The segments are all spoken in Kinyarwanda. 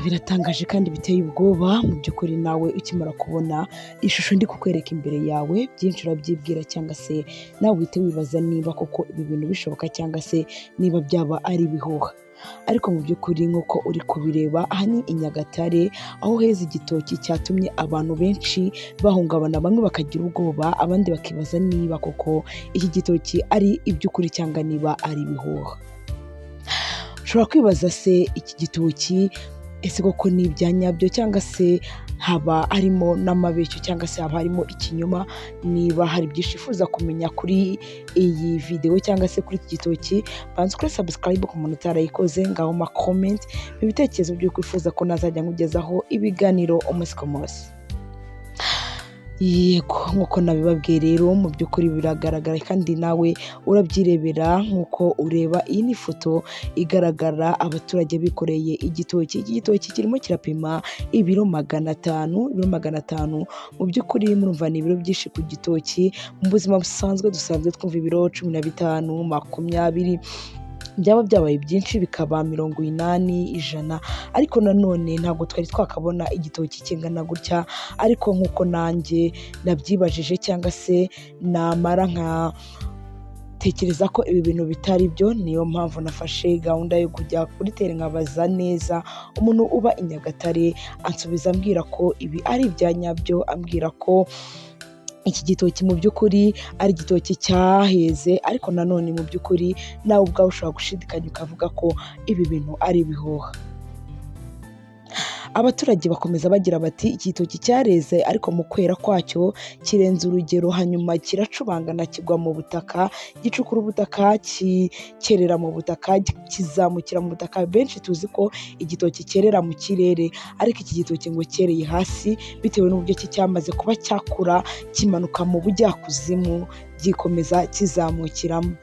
Biratangaje kandi biteye ubwoba mu by'ukuri nawe ukimara kubona ishusho ndi kukwereka imbere yawe byinshi urabyibwira cyangwa se nawe uhite wibaza niba koko ibi bintu bishoboka cyangwa se niba byaba ari ibihuha. Ariko mu by'ukuri nk'uko uri kubireba aha ni i Nyagatare aho heza igitoki cyatumye abantu benshi bahungabana, bamwe bakagira ubwoba abandi bakibaza niba koko iki gitoki ari iby'ukuri cyangwa niba ari ibihuha. Ushobora kwibaza se iki gitoki ese koko ni ibya nyabyo cyangwa se haba harimo n'amabeshyo cyangwa se haba harimo ikinyoma? Niba hari byinshi ufuza kumenya kuri iyi video cyangwa se kuri iki gitoki, banza ukore subscribe ku muntu utarayikoze, ngaho ma comment mu bitekerezo by'uko wifuza ko nazajya nkugezaho ibiganiro umunsi ku munsi. Yego nk'uko nabibabwiye rero mu by'ukuri biragaragara kandi nawe urabyirebera nk'uko ureba. Iyi ni ifoto igaragara abaturage bikoreye igitoki. Iki gitoki kirimo kirapima ibiro 500. Mu by'ukuri murumva ni ibiro byinshi ku gitoki. Mu buzima busanzwe dusanzwe twumva ibiro 15, 20, byaba byabaye byinshi bikaba 80, 100, ariko nanone ntabwo twari twakabona igitoki kingana gutya. Ariko nk'uko nanjye nabyibajije cyangwa se namara tekereza ko ibi bintu bitari byo, niyo mpamvu nafashe gahunda yo kujya kuri tere nkabaza neza umuntu uba i Nyagatare, ansubiza ambwira ko ibi ari ibya nyabyo, ambwira ko iki gitoki mu by'ukuri ari igitoki cyaheze. Ariko nanone mu by'ukuri nawe ubwawe ushobora gushidikanya ukavuga ko ibi bintu ari ibihuha. Abaturage bakomeza bagira bati iki gitoki cyareze ariko mu kwera kwacyo kirenze urugero, hanyuma kiracubangana kigwa mu butaka, gicukura ubutaka, kikerera mu butaka, kizamukira mu butaka. Benshi tuzi ko igitoki cyerera mu kirere, ariko iki gitoki ngo cyereye hasi bitewe n'uburyo cyamaze kuba cyakura kimanuka mu bujyakuzimu gikomeza kizamukiramo.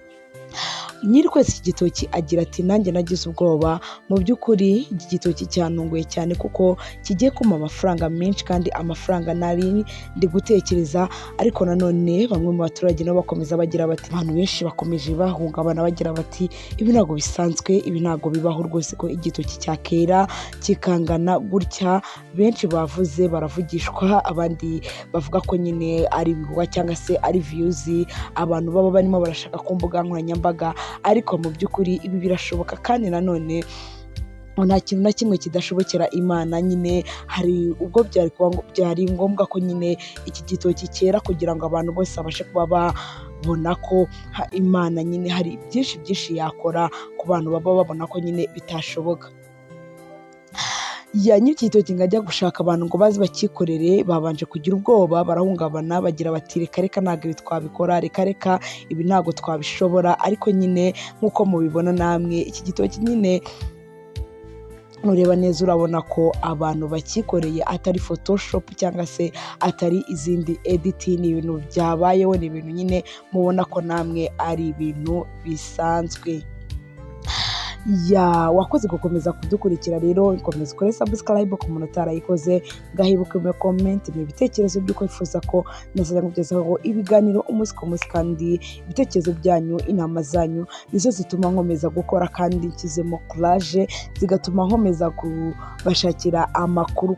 Nyiri kwezi iki gitoki agira ati nanjye nagize ubwoba, mu by'ukuri iki gitoki cyantunguye cyane kuko kigiye kuma amafaranga menshi kandi amafaranga nari ndi gutekereza. Ariko nanone bamwe mu baturage nabo bakomeza bagira bati, abantu benshi bakomeje bahungabana bagira bati ibi ntabwo bisanzwe, ibi ntabwo bibaho rwose ko igitoki cyakera kikangana gutya. Benshi bavuze baravugishwa, abandi bavuga ko nyine ari ibihuha cyangwa se ari views abantu baba barimo barashaka ku mbuga nkoranyambaga. Ariko mu by'ukuri ibi birashoboka kandi nanone nta kintu na kimwe kidashobokera Imana. Nyine hari ubwo byari ngombwa ko nyine iki gitoki cyera kugira ngo abantu bose babashe kuba babona ko Imana nyine hari byinshi yakora ku bantu baba babona ko nyine bitashoboka. Nyiri iki gitoki ngajya gushaka abantu ngo baze bakikorere, babanje kugira ubwoba, barahungabana bagira bati reka ntabwo ibi twabikora, reka ibi ntabwo twabishobora. Ariko nyine nk'uko mubibona namwe iki gitoki nyine nureba neza urabona ko abantu bakikoreye atari photoshop cyangwa se atari izindi edit. Ni ibintu byabayeho, ni ibintu nyine mubona ko namwe ari ibintu bisanzwe. Wakoze gukomeza kudukurikira rero, komeza ukore subscribe ku muntu utarayikoze, ngahibuke mu comment mu bitekerezo by'uko wifuza ko nazajya nkugezaho ibiganiro umunsi ku munsi, kandi ibitekerezo byanyu, inama zanyu nizo zituma nkomeza gukora kandi nshyizemo courage, zigatuma nkomeza kubashakira amakuru